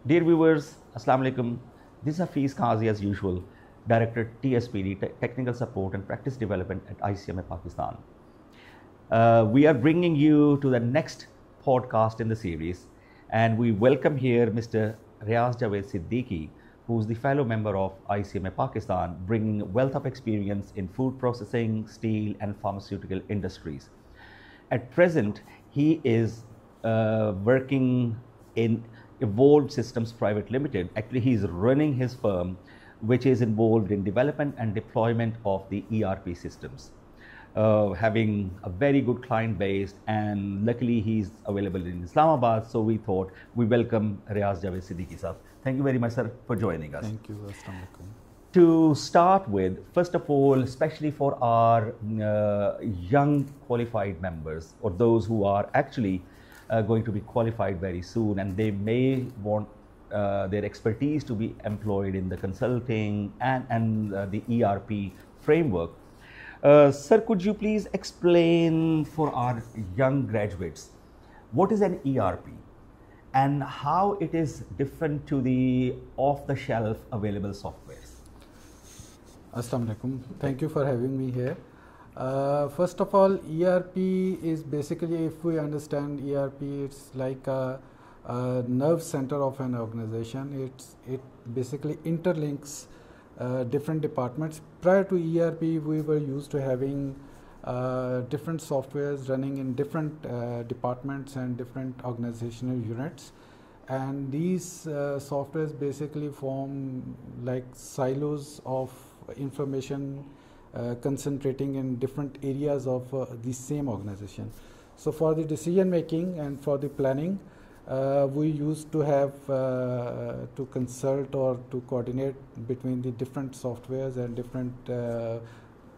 Dear viewers, Assalamu alaikum. This is Hafiz Qazi as usual, Director TSPD, Technical Support and Practice Development at ICMA Pakistan. We are bringing you to the next podcast in the series, and we welcome here Mr. Riaz Javed Siddiqui, who's the fellow member of ICMA Pakistan, bringing wealth of experience in food processing, steel, and pharmaceutical industries. At present, he is working in Evolved Systems Private Limited. Actually, he is running his firm, which is involved in development and deployment of the ERP systems. Having a very good client base, and luckily he's available in Islamabad, so we thought we welcome Riaz Javed Siddiqui sir. Thank you very much, sir, for joining us. Thank you. Assalamu alaikum. To start with, first of all, especially for our young qualified members or those who are actually going to be qualified very soon, and they may want their expertise to be employed in the consulting and the ERP framework. Sir, could you please explain for our young graduates what is an ERP and how it is different to the off-the-shelf available softwares? Assalamu alaikum. Thank you for having me here. First of all, ERP is basically, if we understand ERP, it's like a nerve center of an organization. It basically interlinks different departments. Prior to ERP, we were used to having different softwares running in different departments and different organizational units. And these softwares basically form like silos of information concentrating in different areas of the same organization. So for the decision making and for the planning, we used to have to consult or to coordinate between the different softwares and different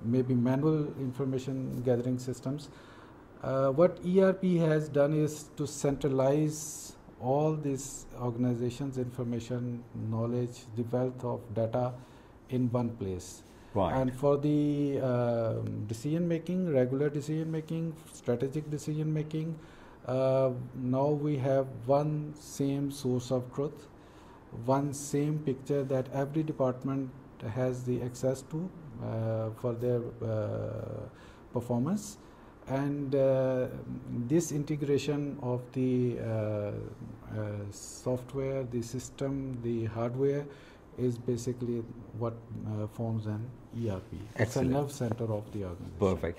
maybe manual information gathering systems. What ERP has done is to centralize all these organizations' information, knowledge, the wealth of data in one place. Right. And for the decision making, regular decision making, strategic decision making, now we have one same source of truth, one same picture that every department has the access to for their performance. And this integration of the software, the system, the hardware is basically what forms an ERP. It's a nerve center of the organization. Perfect.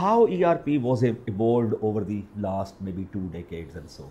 How ERP was evolved over the last maybe 2 decades and so?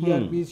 ERP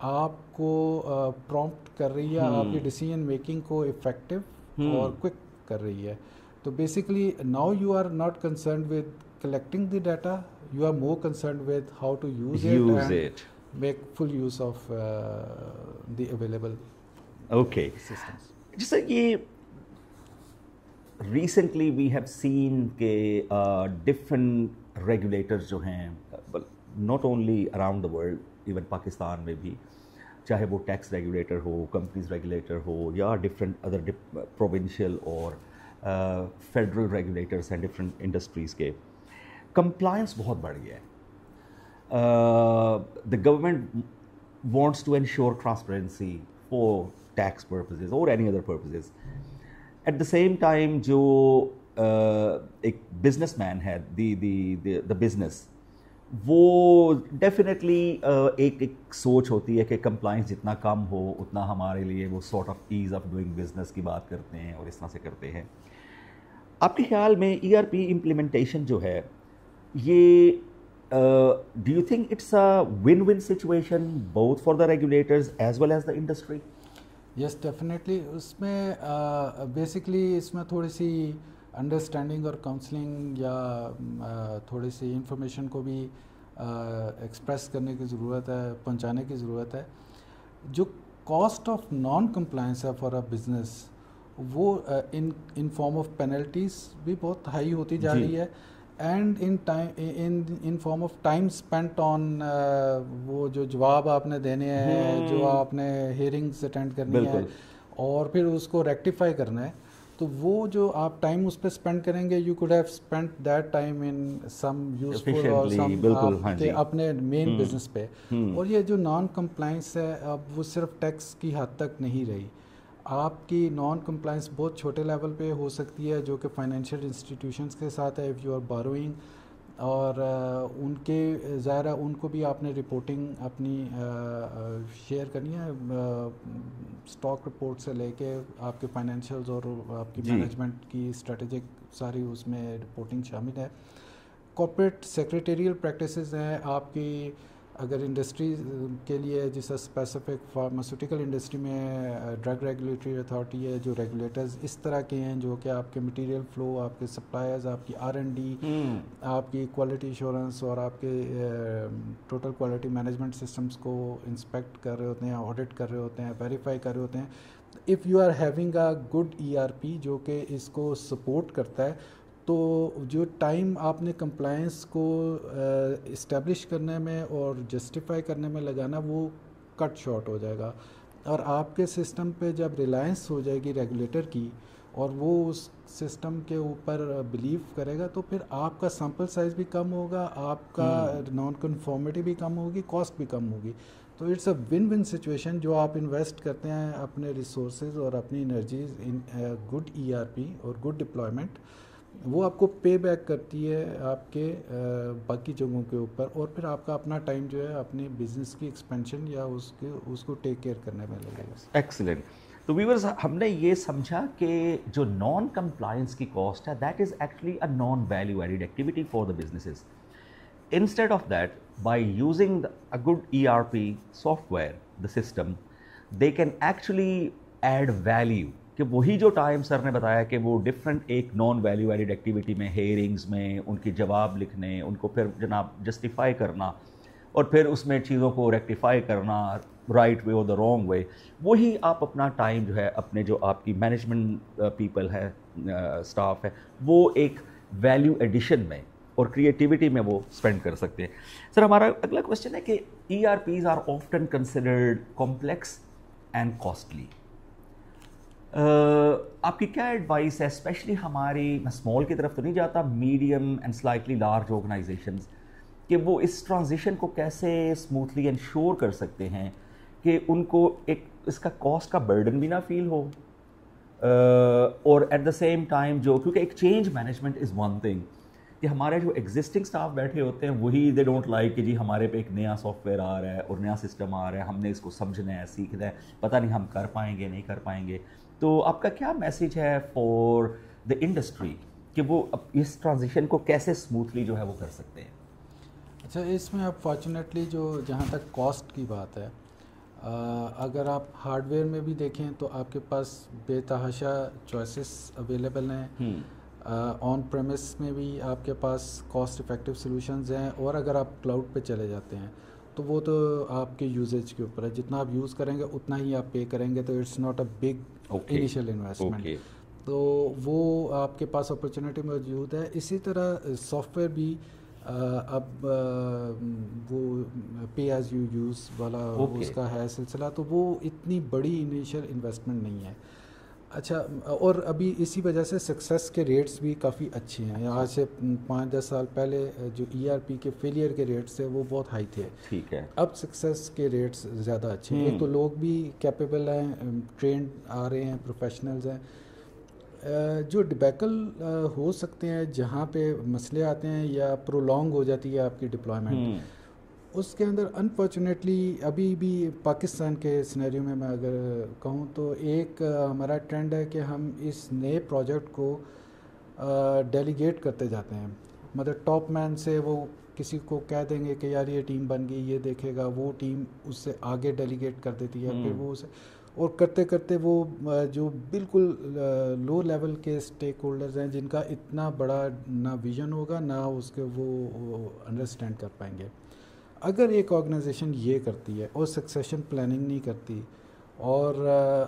آپ کو prompt کر رہی ہے, آپ کی decision making کو effective اور quick کر رہی ہے. تو basically now you are not concerned with collecting the data, you are more concerned with how to use it make full use of the available systems. جیسا کہ recently we have seen کہ different regulators جو ہیں not only around the world even Pakistan میں بھی, چاہے وہ tax regulator ہو, کمپنیز ریگولیٹر ہو, یا ڈفرینٹ ادر پروونشل اور فیڈرل ریگولیٹرس ہیں ڈفرینٹ انڈسٹریز کے, کمپلائنس بہت بڑھ گیا ہے. The government wants to ensure transparency for tax purposes اور any other purposes. At the same time جو ایک بزنس مین ہے, دا بزنس, وہ ڈیفینیٹلی ایک سوچ ہوتی ہے کہ کمپلائنس جتنا کم ہو اتنا ہمارے لیے وہ sort of as of doing business کی بات کرتے ہیں اور اس طرح سے کرتے ہیں. آپ کے خیال میں ای آر پی امپلیمنٹیشن جو ہے یہ do you think it's a one one situation both for the regulators as well as the industry? Yes definitely. اس میں بیسکلی اس میں تھوڑی سی انڈرسٹینڈنگ اور کاؤنسلنگ یا تھوڑی سی انفارمیشن کو بھی ایکسپریس کرنے کی ضرورت ہے, پہنچانے کی ضرورت ہے. جو کاسٹ آف نان کمپلائنس ہے فار اے بزنس, وہ ان فارم آف پینلٹیز بھی بہت ہائی ہوتی جا رہی ہے, and in form of time spent on وہ جو جواب آپ نے دینے ہیں, جو آپ نے ہیئرنگس اٹینڈ کرنی ہے اور پھر اس کو ریکٹیفائی کرنا ہے, تو وہ جو آپ ٹائم اس پہ اسپینڈ کریں گے, you could have spend that time in some useful اور سم اپنے مین بزنس پہ. اور یہ جو نان کمپلائنس ہے اب وہ صرف ٹیکس کی حد تک نہیں رہی. آپ کی نان کمپلائنس بہت چھوٹے لیول پہ ہو سکتی ہے, جو کہ فائنینشیل انسٹیٹیوشنس کے ساتھ ہے, اف یو آر بوروئنگ, اور ان کے ظاہر ہے ان کو بھی آپ نے رپورٹنگ اپنی شیئر کرنی ہے, اسٹاک رپورٹ سے لے کے آپ کے فائنینشیلز اور آپ کی مینجمنٹ کی اسٹریٹجک ساری اس میں رپورٹنگ شامل ہے. کارپوریٹ سیکریٹریل پریکٹسز ہیں آپ کی, اگر انڈسٹری کے لیے جیسا اسپیسیفک فارماسیوٹیکل انڈسٹری میں ڈرگ ریگولیٹری اتھارٹی ہے, جو ریگولیٹرز اس طرح کے ہیں جو کہ آپ کے مٹیریل فلو, آپ کے سپلائرز, آپ کی R&D, آپ کی کوالٹی ایشورنس اور آپ کے ٹوٹل کوالٹی مینجمنٹ سسٹمز کو انسپیکٹ کر رہے ہوتے ہیں, آڈٹ کر رہے ہوتے ہیں, ویریفائی کر رہے ہوتے ہیں. If you are having a good ERP جو کہ اس کو سپورٹ کرتا ہے, تو جو ٹائم آپ نے کمپلائنس کو اسٹیبلش کرنے میں اور جسٹیفائی کرنے میں لگانا وہ کٹ شارٹ ہو جائے گا, اور آپ کے سسٹم پہ جب ریلائنس ہو جائے گی ریگولیٹر کی اور وہ اس سسٹم کے اوپر بلیو کرے گا, تو پھر آپ کا سیمپل سائز بھی کم ہوگا, آپ کا نان کنفارمیٹی بھی کم ہوگی, کاسٹ بھی کم ہوگی. تو it's a one one situation جو آپ انویسٹ کرتے ہیں اپنے ریسورسز اور اپنی انرجیز ان گڈ ERP اور گڈ ڈپلائمنٹ, وہ آپ کو پے بیک کرتی ہے آپ کے باقی جگہوں کے اوپر, اور پھر آپ کا اپنا ٹائم جو ہے اپنے بزنس کی ایکسپینشن یا اس کو ٹیک کیئر کرنے میں لگے گا. ایکسیلنٹ. تو ویورز ہم نے یہ سمجھا کہ جو نان کمپلائنس کی کاسٹ ہے that is actually a non value added activity for the businesses. Instead of that, by using a good ERP software, the system, they can actually add value. کہ وہی جو time sir نے بتایا کہ وہ different ایک naan value added activity میں, ہیئرنگز میں ان کی جواب لکھنے, ان کو پھر جناب جسٹیفائی کرنا اور پھر اس میں چیزوں کو ریکٹیفائی کرنا رائٹ وے اور دا رانگ وے, وہی آپ اپنا ٹائم جو ہے اپنے جو آپ کی مینجمنٹ پیپل ہے, اسٹاف ہے, وہ ایک ویلیو ایڈیشن میں اور کریٹیوٹی میں وہ اسپینڈ کر سکتے ہیں. سر ہمارا اگلا کوشچن ہے کہ ERPs are often considered complex and costly. آپ کی کیا ایڈوائس ہے, اسپیشلی ہماری, میں اسمال کی طرف تو نہیں جاتا, medium and slightly large organisations, کہ وہ اس ٹرانزیشن کو کیسے اسموتھلی انشور کر سکتے ہیں کہ ان کو ایک اس کا کاسٹ کا برڈن بھی نہ فیل ہو, اور ایٹ دا سیم ٹائم جو, کیونکہ ایک change management is one thing, کہ ہمارے جو ایگزسٹنگ اسٹاف بیٹھے ہوتے ہیں وہی دے ڈونٹ لائک کہ جی ہمارے پہ ایک نیا سافٹ ویئر آ رہا ہے اور نیا سسٹم آ رہا ہے, ہم نے اس کو سمجھنا ہے, سیکھنا ہے, پتہ نہیں ہم کر پائیں گے نہیں کر پائیں گے. تو آپ کا کیا میسیج ہے فار دا انڈسٹری کہ وہ اس ٹرانزیشن کو کیسے اسموتھلی جو ہے وہ کر سکتے ہیں؟ اچھا, اس میں اب فارچونیٹلی جو جہاں تک کاسٹ کی بات ہے, اگر آپ ہارڈ ویئر میں بھی دیکھیں تو آپ کے پاس بے تحاشا چوائسیز اویلیبل ہیں. آن پریمس میں بھی آپ کے پاس کاسٹ افیکٹو سلوشنز ہیں, اور اگر آپ کلاؤڈ پہ چلے جاتے ہیں تو وہ تو آپ کے یوزیج کے اوپر ہے, جتنا آپ یوز کریں گے اتنا ہی آپ پے کریں گے, تو it's not a big initial investment. تو وہ آپ کے پاس اپرچونیٹی موجود ہے. اسی طرح سافٹ ویئر بھی اب وہ پے ایز یو یوز والا اس کا ہے سلسلہ, تو وہ اتنی بڑی انیشیل انویسٹمنٹ نہیں ہے. اچھا, اور ابھی اسی وجہ سے سکسیس کے ریٹس بھی کافی اچھے ہیں. آج سے 5-10 سال پہلے جو ERP کے فیلئر کے ریٹس تھے وہ بہت ہائی تھے. ٹھیک ہے, اب سکسیس کے ریٹس زیادہ اچھے ہیں. ایک تو لوگ بھی کیپیبل ہیں, ٹرینڈ آ رہے ہیں, پروفیشنلز ہیں. جو ڈبیکل ہو سکتے ہیں, جہاں پہ مسئلے آتے ہیں یا پرولونگ ہو جاتی ہے آپ کی ڈپلائمنٹ, اس کے اندر انفارچونیٹلی ابھی بھی پاکستان کے سینیریو میں اگر کہوں تو ایک ہمارا ٹرینڈ ہے کہ ہم اس نئے پروجیکٹ کو ڈیلیگیٹ کرتے جاتے ہیں. مطلب ٹاپ مین سے وہ کسی کو کہہ دیں گے کہ یار یہ ٹیم بن گئی, یہ دیکھے گا, وہ ٹیم اس سے آگے ڈیلیگیٹ کر دیتی ہے, پھر وہ اسے, اور کرتے کرتے وہ جو بالکل لو لیول کے اسٹیک ہولڈرز ہیں جن کا اتنا بڑا نہ ویژن ہوگا نہ اس کے وہ انڈرسٹینڈ کر پائیں گے. اگر ایک آرگنائزیشن یہ کرتی ہے اور سکسیشن پلاننگ نہیں کرتی اور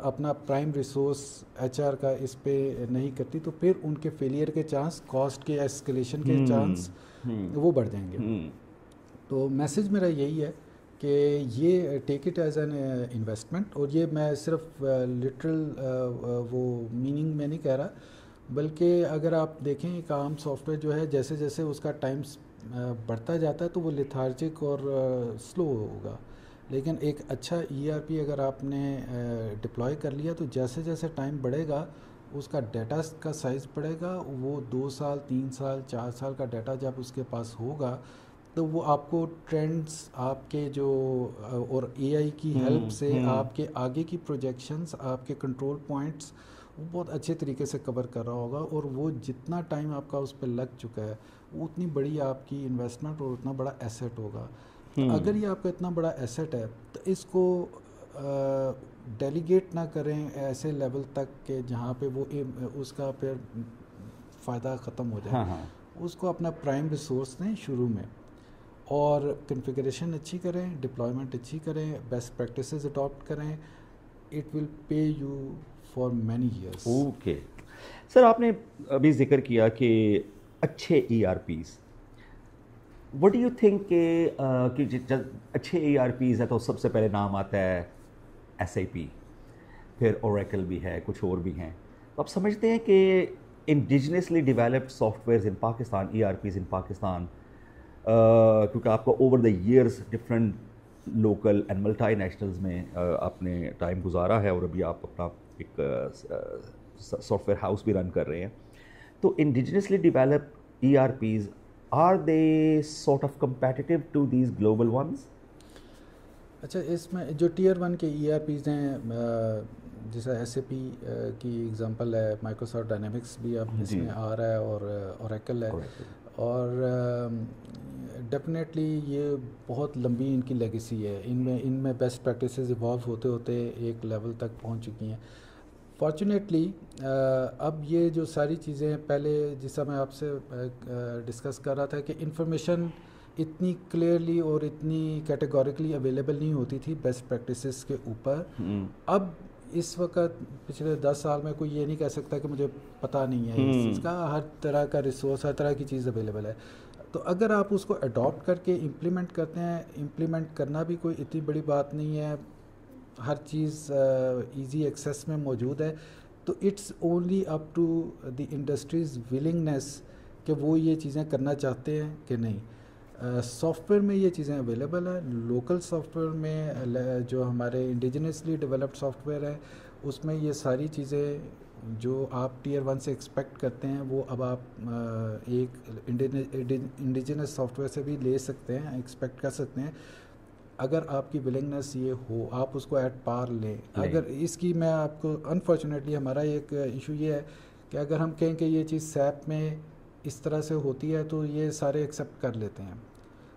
اپنا پرائم ریسورس HR کا اس پہ نہیں کرتی, تو پھر ان کے فیلئر کے چانس, کاسٹ کے ایسکیلیشن کے چانس وہ بڑھ جائیں گے. تو میسج میرا یہی ہے کہ یہ take it as an investment, اور یہ میں صرف لٹرل وہ میننگ میں نہیں کہہ رہا, بلکہ اگر آپ دیکھیں ایک عام سافٹ ویئر جو ہے جیسے جیسے اس کا ٹائم بڑھتا جاتا ہے تو وہ لیتھارجک اور سلو ہوگا. لیکن ایک اچھا ERP اگر آپ نے ڈپلوائے کر لیا تو جیسے جیسے ٹائم بڑھے گا اس کا ڈیٹا کا سائز بڑھے گا. وہ 2 سال 3 سال 4 سال کا ڈیٹا جب اس کے پاس ہوگا تو وہ آپ کو ٹرینڈز آپ کے جو, اور AI کی ہیلپ سے آپ کے آگے کی پروجیکشنز, آپ کے کنٹرول پوائنٹس وہ بہت اچھے طریقے سے کور کر رہا ہوگا. اور وہ جتنا ٹائم آپ کا اس پہ لگ چکا ہے وہ اتنی بڑی آپ کی انویسٹمنٹ اور اتنا بڑا ایسیٹ ہوگا. اگر یہ آپ کا اتنا بڑا ایسیٹ ہے تو اس کو ڈیلیگیٹ نہ کریں ایسے لیول تک کہ جہاں پہ وہ اس کا پھر فائدہ ختم ہو جائے. اس کو اپنا پرائم ریسورس دیں شروع میں, اور کنفیگریشن اچھی کریں, ڈپلائمنٹ اچھی کریں, بیسٹ پریکٹسز اڈاپٹ کریں. It will pay you for many years. Okay sir, آپ نے ابھی ذکر کیا کہ اچھے ERPs, what do you think کہ جب اچھے ERPs ہیں تو سب سے پہلے نام آتا ہے SAP, پھر اوریکل بھی ہے, کچھ اور بھی ہیں. تو آپ سمجھتے ہیں کہ انڈیجنسلی ڈیولپڈ سافٹ ویئرز ان پاکستان, ERPs ان پاکستان, کیونکہ آپ کو over the years different local and multi nationals میں آپ نے ٹائم گزارا ہے, اور ابھی آپ اپنا ایک سافٹ ویئر ہاؤس بھی رن کر رہے ہیں, تو انڈیجنسلی developed ERPs are they sort of competitive to these global ones? اچھا, اس میں جو ٹیئر 1 کے ERPs ہیں, جیسا SAP کی ایگزامپل ہے, مائکروسافٹ ڈائنامکس بھی اب اس میں آ رہا ہے, اور اوریکل ہے, اور ڈیفینیٹلی یہ بہت لمبی ان کی لیگیسی ہے. ان میں بیسٹ پریکٹسز ایوالو ہوتے ہوتے ایک لیول تک پہنچ چکی ہیں. فارچونیٹلی اب یہ جو ساری چیزیں, پہلے جیسا میں آپ سے ڈسکس کر رہا تھا کہ انفارمیشن اتنی کلیئرلی اور اتنی کیٹیگوریکلی اویلیبل نہیں ہوتی تھی بیسٹ پریکٹسز کے اوپر. اب اس وقت پچھلے 10 سال میں کوئی یہ نہیں کہہ سکتا کہ مجھے پتہ نہیں ہے اس چیز کا. ہر طرح کا ریسورس, ہر طرح کی چیز اویلیبل ہے. تو اگر آپ اس کو اڈاپٹ کر کے امپلیمنٹ کرتے ہیں, امپلیمنٹ کرنا بھی کوئی اتنی بڑی بات نہیں ہے, ہر چیز ایزی ایکسیس میں موجود ہے, تو it's only up to the industry's willingness کہ وہ یہ چیزیں کرنا چاہتے ہیں کہ نہیں. سافٹ ویئر میں یہ چیزیں اویلیبل ہیں. لوکل سافٹ ویئر میں جو ہمارے انڈیجنسلی ڈیولپڈ سافٹ ویئر ہے اس میں یہ ساری چیزیں جو آپ ٹیئر 1 سے ایکسپیکٹ کرتے ہیں وہ اب آپ ایک انڈیجنس سافٹ ویئر سے بھی لے سکتے ہیں, ایکسپیکٹ کر سکتے ہیں, اگر آپ کی ولنگنیس یہ ہو, آپ اس کو ایٹ پار لیں. اگر اس کی میں آپ کو, انفارچونیٹلی ہمارا ایک ایشو یہ ہے کہ اگر ہم کہیں کہ یہ چیز SAP میں اس طرح سے ہوتی ہے تو یہ سارے ایکسیپٹ کر لیتے ہیں,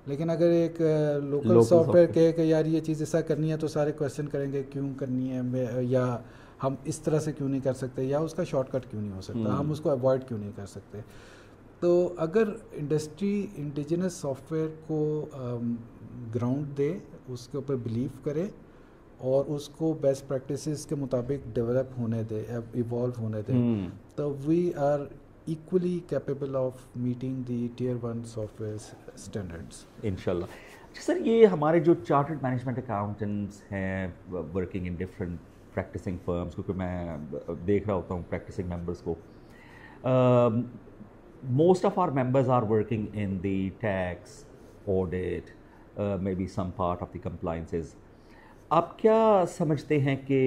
لیکن اگر ایک لوکل سافٹ ویئر کہے کہ یار یہ چیز ایسا کرنی ہے تو سارے کویشچن کریں گے کیوں کرنی ہے، یا ہم اس طرح سے کیوں نہیں کر سکتے، یا اس کا شارٹ کٹ کیوں نہیں ہو سکتا، ہم اس کو اوائڈ کیوں نہیں کر سکتے. تو اگر انڈسٹری انڈیجنس سافٹ ویئر کو گراؤنڈ دے، اس کے اوپر بلیو کرے اور اس کو بیسٹ پریکٹسز کے مطابق ڈیولپ ہونے دے، ایوالو ہونے دے، تو we are equally capable of meeting the tier 1 software standards انشاءاللہ. سر یہ ہمارے جو چارٹرڈ مینجمنٹ اکاؤنٹنٹس ہیں working in different practising firms, کیونکہ میں دیکھ رہا ہوتا ہوں پریکٹسنگ ممبرس کو، most of our members are working in the tax audit, may be some part of the compliances. آپ کیا سمجھتے ہیں کہ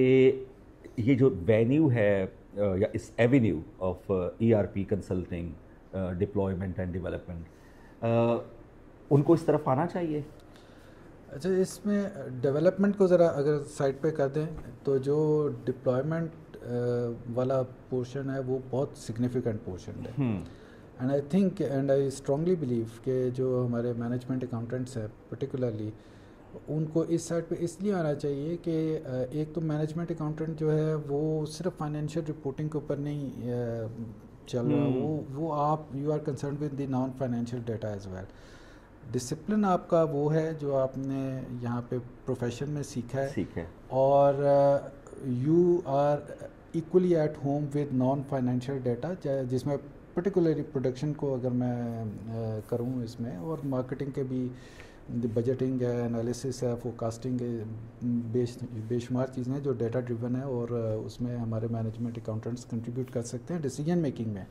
یہ جو وینیو ہے یا اس avenue of E R P consulting, deployment and development, ان کو اس طرف آنا چاہیے؟ اچھا، اس میں ڈیولپمنٹ کو ذرا اگر سائڈ پہ کر دیں تو جو ڈپلائمنٹ والا پورشن ہے وہ بہت سگنیفیکنٹ پورشن ہے. And I think and I strongly blue کہ جو ہمارے مینجمنٹ اکاؤنٹنٹس ہیں پرٹیکولرلی، ان کو اس سائڈ پہ اس لیے آنا چاہیے کہ ایک تو مینجمنٹ اکاؤنٹنٹ جو ہے وہ صرف فائنینشیل رپورٹنگ کے اوپر نہیں چل رہا، وہ آپ you are concerned with the non financial data as well. Discipline آپ کا وہ ہے جو آپ نے یہاں پہ پروفیشن میں سیکھا ہے، اور you are equally at home with non financial data, جس میں پرٹیکولرلی پروڈکشن کو اگر میں کروں اس میں، اور مارکیٹنگ کے بھی بجٹنگ ہے، انالیسس ہے، فورکاسٹنگ ہے، بے شمار چیزیں ہیں جو ڈیٹا ڈریون ہے، اور اس میں ہمارے مینجمنٹ اکاؤنٹنٹس کنٹریبیوٹ کر سکتے ہیں ڈیسیجن میکنگ میں،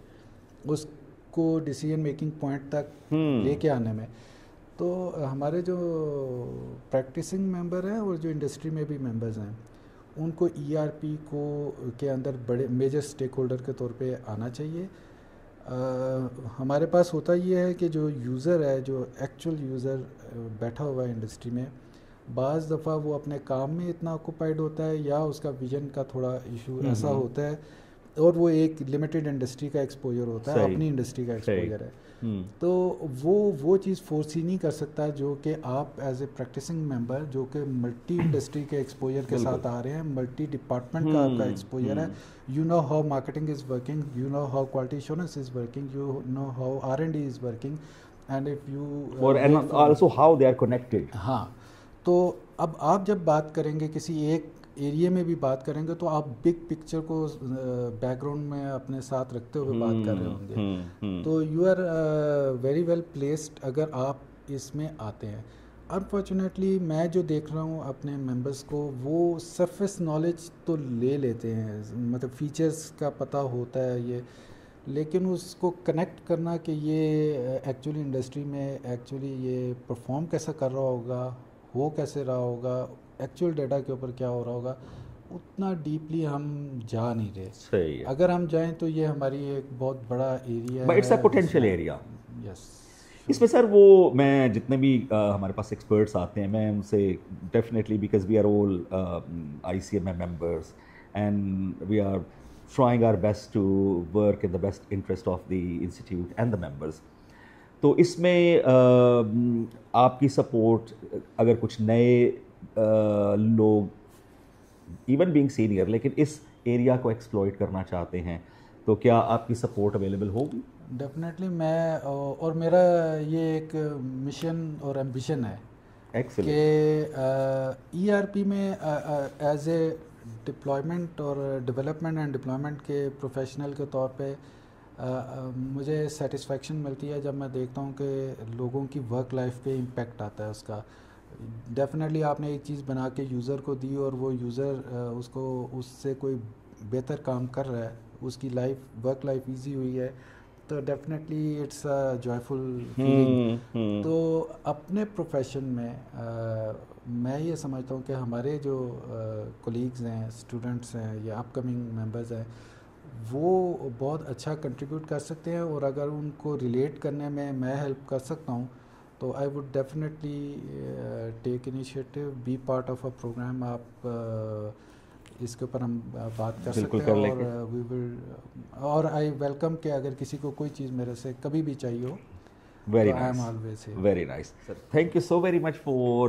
اس کو ڈیسیجن میکنگ پوائنٹ تک لے کے آنے میں. تو ہمارے جو پریکٹسنگ ممبر ہیں اور جو انڈسٹری میں بھی ممبرز ہیں، ان کو ای آر پی کو کے اندر بڑے میجر اسٹیک ہولڈر کے طور پہ آنا چاہیے. ہمارے پاس ہوتا یہ ہے کہ جو یوزر ہے، جو ایکچوئل یوزر بیٹھا ہوا ہے انڈسٹری میں، بعض دفعہ وہ اپنے کام میں اتنا آکوپائڈ ہوتا ہے، یا اس کا ویژن کا تھوڑا ایشو ایسا ہوتا ہے، اور وہ ایک لمیٹڈ انڈسٹری کا ایکسپوجر ہوتا ہے، اپنی انڈسٹری کا ایکسپوجر ہے، تو وہ چیز فورسی نہیں کر سکتا جو کہ آپ ایز اے پریکٹسنگ ممبر، جو کہ ملٹی انڈسٹری کے ایکسپوجر کے ساتھ آ رہے ہیں، ملٹی ڈپارٹمنٹ کا آپ کا ایکسپوجر ہے. You know how marketing is working, you know how quality assurance is working, you know how R&D is working, and if you and also how they are connected. ہاں، تو اب آپ جب بات کریں گے کسی ایک ایریے میں بھی بات کریں گے تو آپ بگ پکچر کو بیک گراؤنڈ میں اپنے ساتھ رکھتے ہوئے بات کر رہے ہوں گے، تو you are very well placed اگر آپ اس میں آتے ہیں. انفارچونیٹلی میں جو دیکھ رہا ہوں اپنے ممبرس کو، وہ سرفیس نالج تو لے لیتے ہیں، مطلب فیچرز کا پتہ ہوتا ہے یہ، لیکن اس کو کنیکٹ کرنا کہ یہ ایکچولی انڈسٹری میں ایکچولی یہ پرفارم کیسا کر رہا ہوگا، ہو کیسے رہا ہوگا، ایکچوئل ڈیٹا کے اوپر کیا ہو رہا ہوگا، اتنا ڈیپلی ہم جا نہیں رہے. صحیح ہے. اگر ہم جائیں تو یہ ہماری ایک بہت بڑا ایریا ہے، اٹس اے پوٹینشیل ایریا. یس. اس میں سر وہ میں جتنے بھی ہمارے پاس ایکسپرٹس آتے ہیں، میں ان سے definitely, because we are all I C M A members and we are trying our best to work in the best interest of the institute and the members. تو اس میں آپ کی سپورٹ، اگر کچھ نئے لوگ ایون بینگ سینئر لیکن اس ایریا کو ایکسپلوئٹ کرنا چاہتے ہیں، تو کیا آپ کی سپورٹ اویلیبل ہوگی؟ ڈیفینیٹلی. میں اور میرا یہ ایک مشن اور ایمبیشن ہے کہ ای آر پی میں ایز اے ڈپلائمنٹ اور ڈیولپمنٹ اینڈ ڈپلائمنٹ کے پروفیشنل کے طور پہ مجھے سیٹسفیکشن ملتی ہے جب میں دیکھتا ہوں کہ لوگوں کی ورک لائف پہ امپیکٹ آتا ہے اس کا. ڈیفینیٹلی آپ نے ایک چیز بنا کے یوزر کو دی اور وہ یوزر اس سے کوئی بہتر کام کر رہا ہے، اس کی ورک لائف ایزی ہوئی ہے، تو definitely it's a joyful feeling. تو اپنے پروفیشن میں میں یہ سمجھتا ہوں کہ ہمارے جو کولیگز ہیں، اسٹوڈنٹس ہیں یا اپ کمنگ ممبرز ہیں، وہ بہت اچھا کنٹریبیوٹ کر سکتے ہیں، اور اگر ان کو ریلیٹ کرنے میں ہیلپ کر سکتا ہوں تو I would definitely take initiative, be part of a programme. آپ اس کے اوپر ہم بات کر سکتے ہیں، اور وی ول، اور آئی ویلکم کہ اگر کسی کو کوئی چیز میرے سے کبھی بھی چاہیے ہو Very So I am nice. always here. Very nice. Sir, thank you so very much for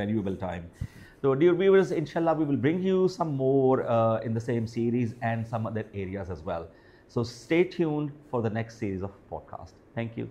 valuable time. So, dear viewers, inshallah, we will bring you some more in the same series and some other areas as well. So, stay tuned for the next series of podcast. Thank you.